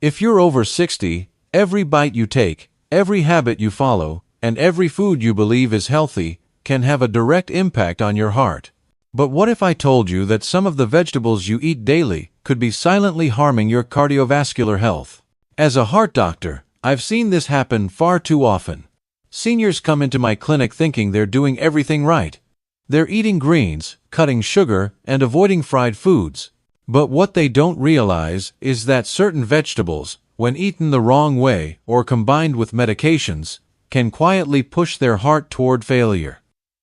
If you're over 60, every bite you take, every habit you follow, and every food you believe is healthy can have a direct impact on your heart. But what if I told you that some of the vegetables you eat daily could be silently harming your cardiovascular health? As a heart doctor, I've seen this happen far too often. Seniors come into my clinic thinking they're doing everything right. They're eating greens, cutting sugar, and avoiding fried foods. But what they don't realize is that certain vegetables, when eaten the wrong way or combined with medications, can quietly push their heart toward failure.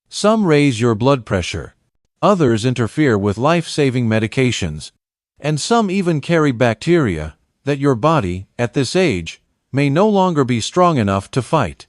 Some raise your blood pressure. Others interfere with life-saving medications. And some even carry bacteria that your body, at this age, may no longer be strong enough to fight.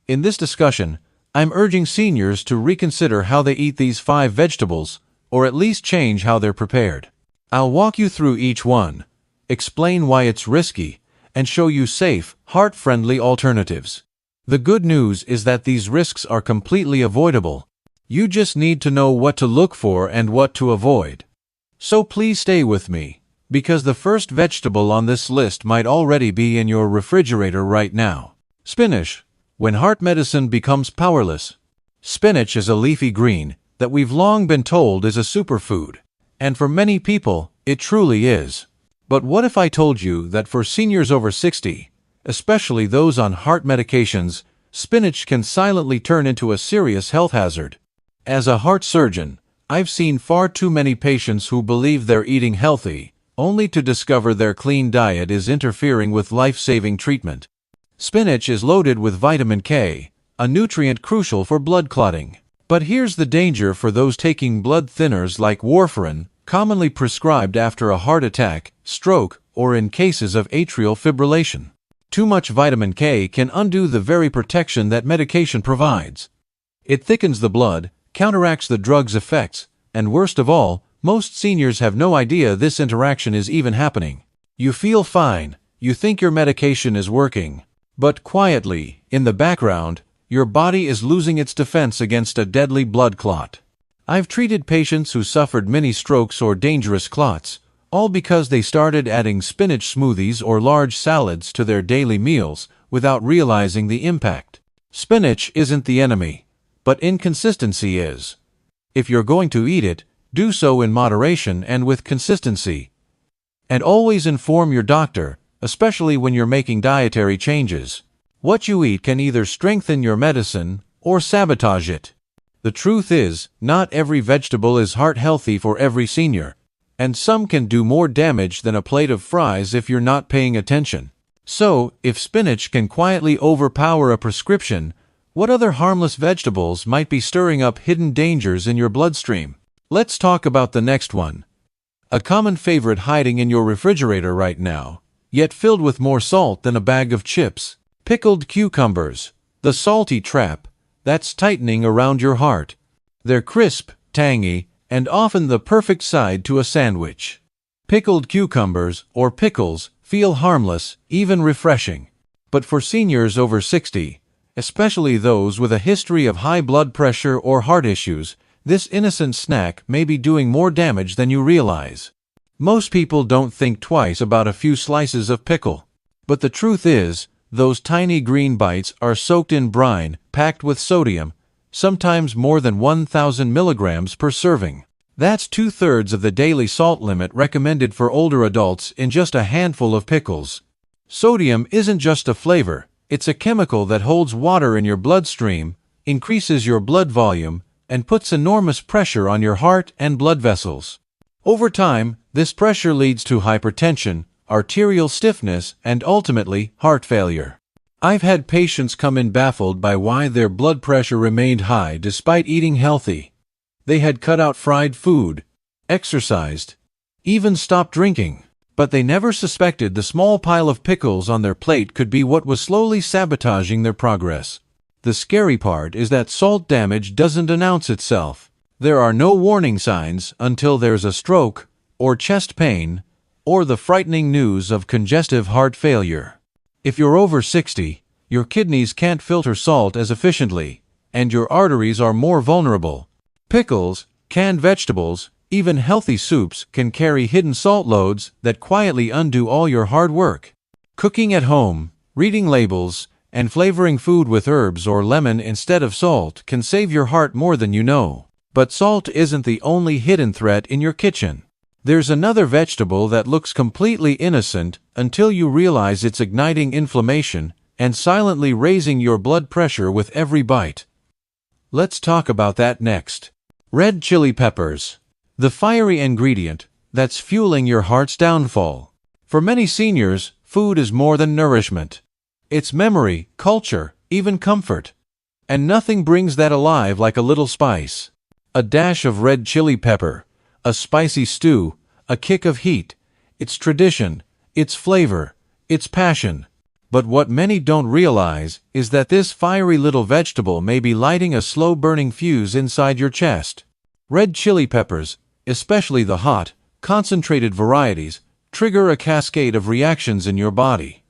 In this discussion, I'm urging seniors to reconsider how they eat these 5 vegetables, or at least change how they're prepared. I'll walk you through each one, explain why it's risky, and show you safe, heart-friendly alternatives. The good news is that these risks are completely avoidable. You just need to know what to look for and what to avoid. So please stay with me, because the first vegetable on this list might already be in your refrigerator right now. Spinach. When heart medicine becomes powerless. Spinach is a leafy green that we've long been told is a superfood. And for many people, it truly is. But what if I told you that for seniors over 60, especially those on heart medications, spinach can silently turn into a serious health hazard? As a heart surgeon, I've seen far too many patients who believe they're eating healthy, only to discover their clean diet is interfering with life-saving treatment. Spinach is loaded with vitamin K, a nutrient crucial for blood clotting. But here's the danger for those taking blood thinners like warfarin, commonly prescribed after a heart attack, stroke, or in cases of atrial fibrillation. Too much vitamin K can undo the very protection that medication provides. It thickens the blood, counteracts the drug's effects, and worst of all, most seniors have no idea this interaction is even happening. You feel fine, you think your medication is working, but quietly, in the background, your body is losing its defense against a deadly blood clot. I've treated patients who suffered mini strokes or dangerous clots, all because they started adding spinach smoothies or large salads to their daily meals without realizing the impact. Spinach isn't the enemy, but inconsistency is. If you're going to eat it, do so in moderation and with consistency. And always inform your doctor, especially when you're making dietary changes. What you eat can either strengthen your medicine or sabotage it. The truth is, not every vegetable is heart healthy for every senior, and some can do more damage than a plate of fries if you're not paying attention. So, if spinach can quietly overpower a prescription, what other harmless vegetables might be stirring up hidden dangers in your bloodstream? Let's talk about the next one. A common favorite hiding in your refrigerator right now, yet filled with more salt than a bag of chips. Pickled cucumbers, the salty trap that's tightening around your heart. They're crisp, tangy, and often the perfect side to a sandwich. Pickled cucumbers, or pickles, feel harmless, even refreshing. But for seniors over 60, especially those with a history of high blood pressure or heart issues, this innocent snack may be doing more damage than you realize. Most people don't think twice about a few slices of pickle. But the truth is, those tiny green bites are soaked in brine, packed with sodium, sometimes more than 1,000 milligrams per serving. That's 2/3 of the daily salt limit recommended for older adults in just a handful of pickles. Sodium isn't just a flavor, it's a chemical that holds water in your bloodstream, increases your blood volume, and puts enormous pressure on your heart and blood vessels. Over time, this pressure leads to hypertension, arterial stiffness, and ultimately, heart failure. I've had patients come in baffled by why their blood pressure remained high despite eating healthy. They had cut out fried food, exercised, even stopped drinking. But they never suspected the small pile of pickles on their plate could be what was slowly sabotaging their progress. The scary part is that salt damage doesn't announce itself. There are no warning signs until there's a stroke, or chest pain, or the frightening news of congestive heart failure. If you're over 60, your kidneys can't filter salt as efficiently, and your arteries are more vulnerable. Pickles, canned vegetables, even healthy soups can carry hidden salt loads that quietly undo all your hard work. Cooking at home, reading labels, and flavoring food with herbs or lemon instead of salt can save your heart more than you know. But salt isn't the only hidden threat in your kitchen. There's another vegetable that looks completely innocent until you realize it's igniting inflammation and silently raising your blood pressure with every bite. Let's talk about that next. Red chili peppers. The fiery ingredient that's fueling your heart's downfall. For many seniors, food is more than nourishment. It's memory, culture, even comfort. And nothing brings that alive like a little spice. A dash of red chili pepper, a spicy stew, a kick of heat. It's tradition, it's flavor, it's passion. But what many don't realize is that this fiery little vegetable may be lighting a slow-burning fuse inside your chest. Red chili peppers, especially the hot, concentrated varieties, trigger a cascade of reactions in your body.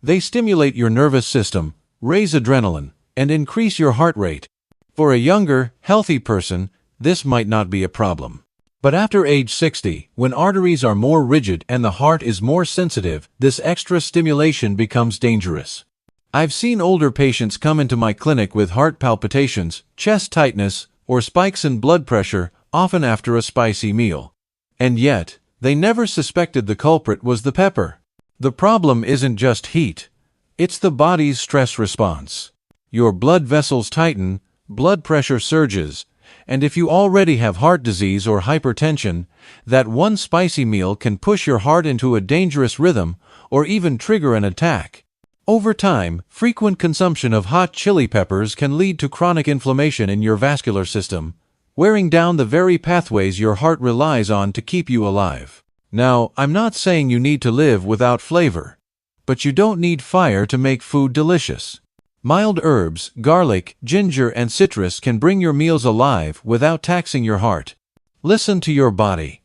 They stimulate your nervous system, raise adrenaline, and increase your heart rate. For a younger, healthy person, this might not be a problem. But after age 60, when arteries are more rigid and the heart is more sensitive, this extra stimulation becomes dangerous. I've seen older patients come into my clinic with heart palpitations, chest tightness, or spikes in blood pressure, often after a spicy meal. And yet, they never suspected the culprit was the pepper. The problem isn't just heat. It's the body's stress response. Your blood vessels tighten, blood pressure surges, and if you already have heart disease or hypertension, that one spicy meal can push your heart into a dangerous rhythm or even trigger an attack. Over time, frequent consumption of hot chili peppers can lead to chronic inflammation in your vascular system, wearing down the very pathways your heart relies on to keep you alive. Now, I'm not saying you need to live without flavor, but you don't need fire to make food delicious. Mild herbs, garlic, ginger, and citrus can bring your meals alive without taxing your heart. Listen to your body.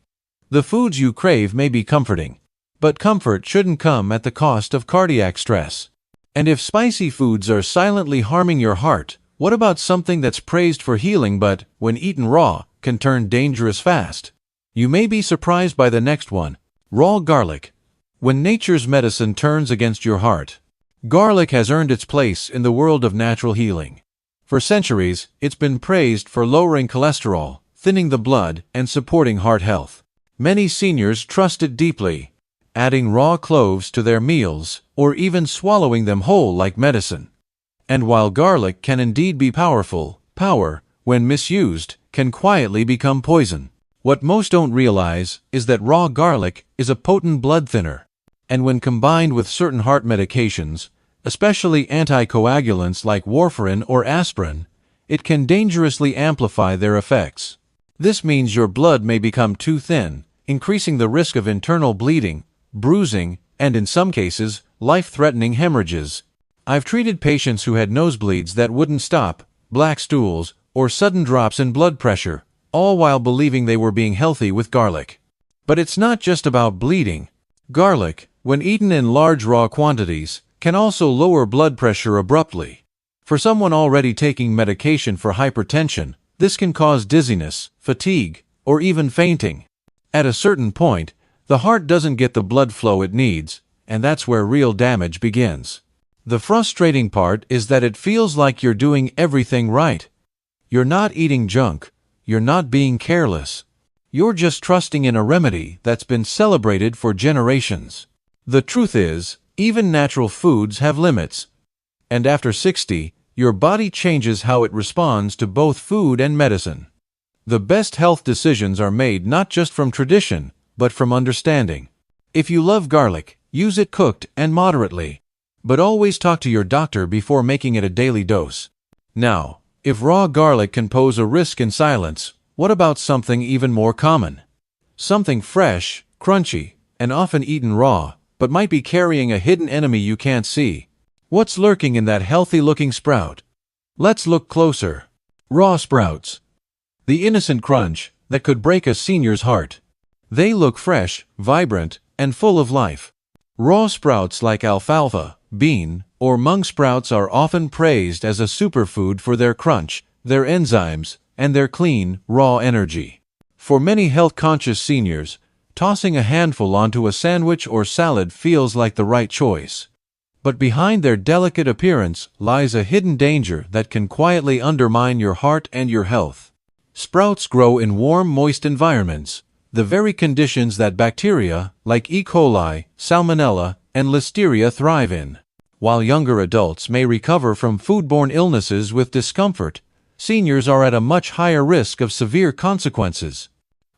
The foods you crave may be comforting, but comfort shouldn't come at the cost of cardiac stress. And if spicy foods are silently harming your heart, what about something that's praised for healing but, when eaten raw, can turn dangerous fast? You may be surprised by the next one: raw garlic. When nature's medicine turns against your heart, garlic has earned its place in the world of natural healing. For centuries, it's been praised for lowering cholesterol, thinning the blood, and supporting heart health. Many seniors trust it deeply, adding raw cloves to their meals, or even swallowing them whole like medicine. And while garlic can indeed be powerful, power, when misused, can quietly become poison. What most don't realize is that raw garlic is a potent blood thinner. And when combined with certain heart medications, especially anticoagulants like warfarin or aspirin, it can dangerously amplify their effects. This means your blood may become too thin, increasing the risk of internal bleeding, bruising, and in some cases, life-threatening hemorrhages. I've treated patients who had nosebleeds that wouldn't stop, black stools, or sudden drops in blood pressure, all while believing they were being healthy with garlic. But it's not just about bleeding. Garlic, when eaten in large raw quantities, can also lower blood pressure abruptly. For someone already taking medication for hypertension, this can cause dizziness, fatigue, or even fainting. At a certain point, the heart doesn't get the blood flow it needs, and that's where real damage begins. The frustrating part is that it feels like you're doing everything right. You're not eating junk. You're not being careless. You're just trusting in a remedy that's been celebrated for generations. The truth is, even natural foods have limits. And after 60, your body changes how it responds to both food and medicine. The best health decisions are made not just from tradition, but from understanding. If you love garlic, use it cooked and moderately. But always talk to your doctor before making it a daily dose. Now, if raw garlic can pose a risk in silence, what about something even more common? Something fresh, crunchy, and often eaten raw, but might be carrying a hidden enemy you can't see. What's lurking in that healthy-looking sprout? Let's look closer. Raw sprouts. The innocent crunch that could break a senior's heart. They look fresh, vibrant, and full of life. Raw sprouts like alfalfa, bean, or mung sprouts are often praised as a superfood for their crunch, their enzymes, and their clean, raw energy. For many health-conscious seniors, tossing a handful onto a sandwich or salad feels like the right choice. But behind their delicate appearance lies a hidden danger that can quietly undermine your heart and your health. Sprouts grow in warm, moist environments, the very conditions that bacteria like E. coli, Salmonella, and Listeria thrive in. While younger adults may recover from foodborne illnesses with discomfort, seniors are at a much higher risk of severe consequences.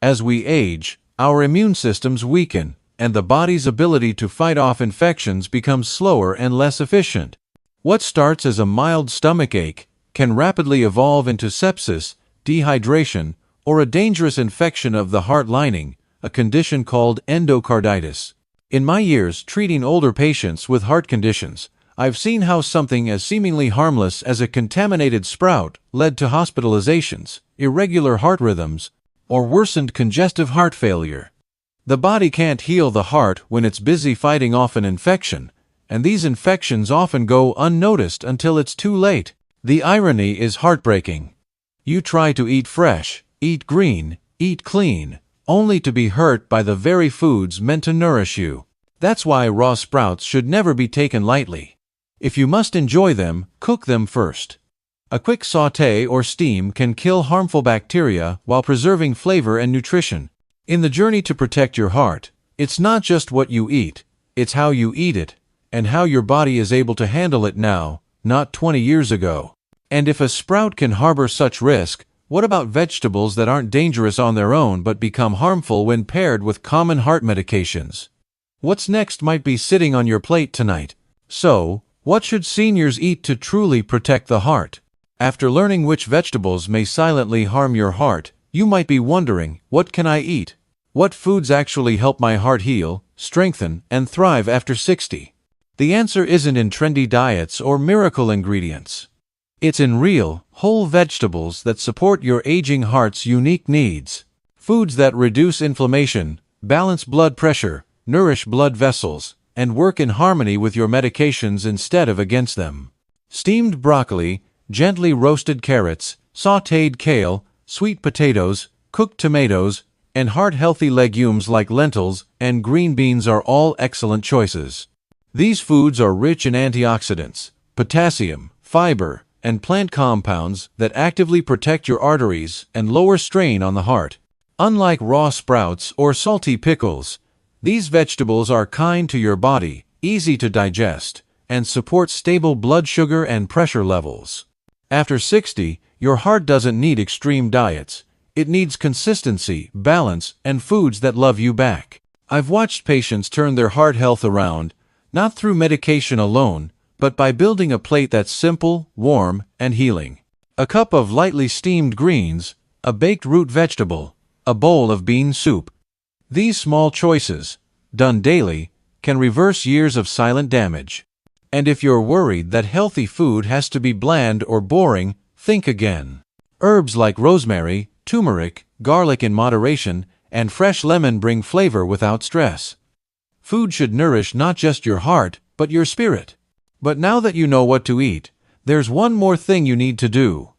As we age, our immune systems weaken, and the body's ability to fight off infections becomes slower and less efficient. What starts as a mild stomachache can rapidly evolve into sepsis, dehydration, or a dangerous infection of the heart lining, a condition called endocarditis. In my years treating older patients with heart conditions, I've seen how something as seemingly harmless as a contaminated sprout led to hospitalizations, irregular heart rhythms, or worsened congestive heart failure. The body can't heal the heart when it's busy fighting off an infection, and these infections often go unnoticed until it's too late. The irony is heartbreaking. You try to eat fresh, eat green, eat clean, only to be hurt by the very foods meant to nourish you. That's why raw sprouts should never be taken lightly. If you must enjoy them, cook them first. A quick sauté or steam can kill harmful bacteria while preserving flavor and nutrition. In the journey to protect your heart, it's not just what you eat, it's how you eat it, and how your body is able to handle it now, not 20 years ago. And if a sprout can harbor such risk, what about vegetables that aren't dangerous on their own but become harmful when paired with common heart medications? What's next might be sitting on your plate tonight. So, what should seniors eat to truly protect the heart? After learning which vegetables may silently harm your heart, you might be wondering, what can I eat? What foods actually help my heart heal, strengthen, and thrive after 60? The answer isn't in trendy diets or miracle ingredients. It's in real, whole vegetables that support your aging heart's unique needs. Foods that reduce inflammation, balance blood pressure, nourish blood vessels, and work in harmony with your medications instead of against them. Steamed broccoli, gently roasted carrots, sautéed kale, sweet potatoes, cooked tomatoes, and heart-healthy legumes like lentils and green beans are all excellent choices. These foods are rich in antioxidants, potassium, fiber, and plant compounds that actively protect your arteries and lower strain on the heart. Unlike raw sprouts or salty pickles, these vegetables are kind to your body, easy to digest, and support stable blood sugar and pressure levels. After 60, your heart doesn't need extreme diets. It needs consistency, balance, and foods that love you back. I've watched patients turn their heart health around, not through medication alone, but by building a plate that's simple, warm, and healing. A cup of lightly steamed greens, a baked root vegetable, a bowl of bean soup. These small choices, done daily, can reverse years of silent damage. And if you're worried that healthy food has to be bland or boring, think again. Herbs like rosemary, turmeric, garlic in moderation, and fresh lemon bring flavor without stress. Food should nourish not just your heart, but your spirit. But now that you know what to eat, there's one more thing you need to do.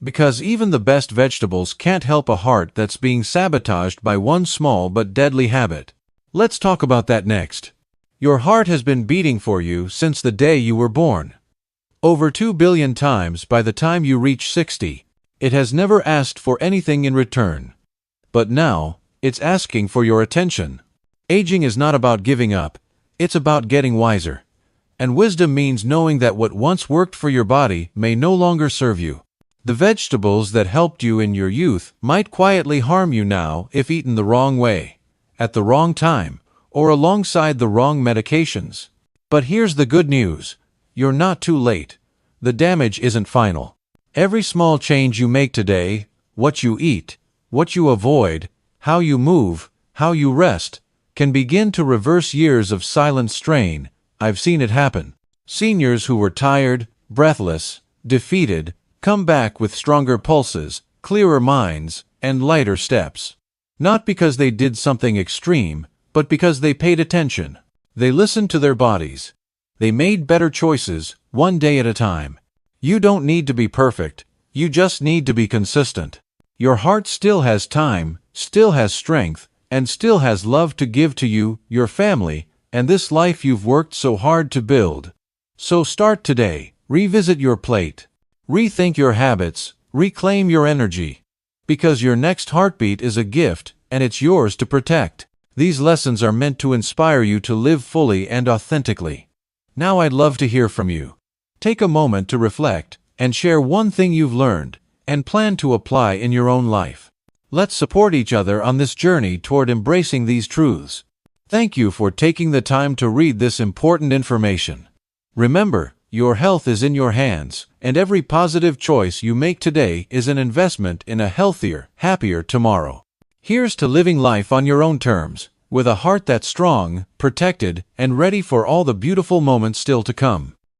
Because even the best vegetables can't help a heart that's being sabotaged by one small but deadly habit. Let's talk about that next. Your heart has been beating for you since the day you were born. Over 2 billion times by the time you reach 60, it has never asked for anything in return. But now, it's asking for your attention. Aging is not about giving up, it's about getting wiser. And wisdom means knowing that what once worked for your body may no longer serve you. The vegetables that helped you in your youth might quietly harm you now if eaten the wrong way, at the wrong time, or alongside the wrong medications. But here's the good news. You're not too late. The damage isn't final. Every small change you make today, what you eat, what you avoid, how you move, how you rest, can begin to reverse years of silent strain. I've seen it happen. Seniors who were tired, breathless, defeated, come back with stronger pulses, clearer minds, and lighter steps. Not because they did something extreme, but because they paid attention. They listened to their bodies. They made better choices, one day at a time. You don't need to be perfect, you just need to be consistent. Your heart still has time, still has strength, and still has love to give to you, your family, and this life you've worked so hard to build. So start today, revisit your plate, rethink your habits, reclaim your energy. Because your next heartbeat is a gift, and it's yours to protect. These lessons are meant to inspire you to live fully and authentically. Now I'd love to hear from you. Take a moment to reflect, and share one thing you've learned, and plan to apply in your own life. Let's support each other on this journey toward embracing these truths. Thank you for taking the time to read this important information. Remember, your health is in your hands, and every positive choice you make today is an investment in a healthier, happier tomorrow. Here's to living life on your own terms, with a heart that's strong, protected, and ready for all the beautiful moments still to come.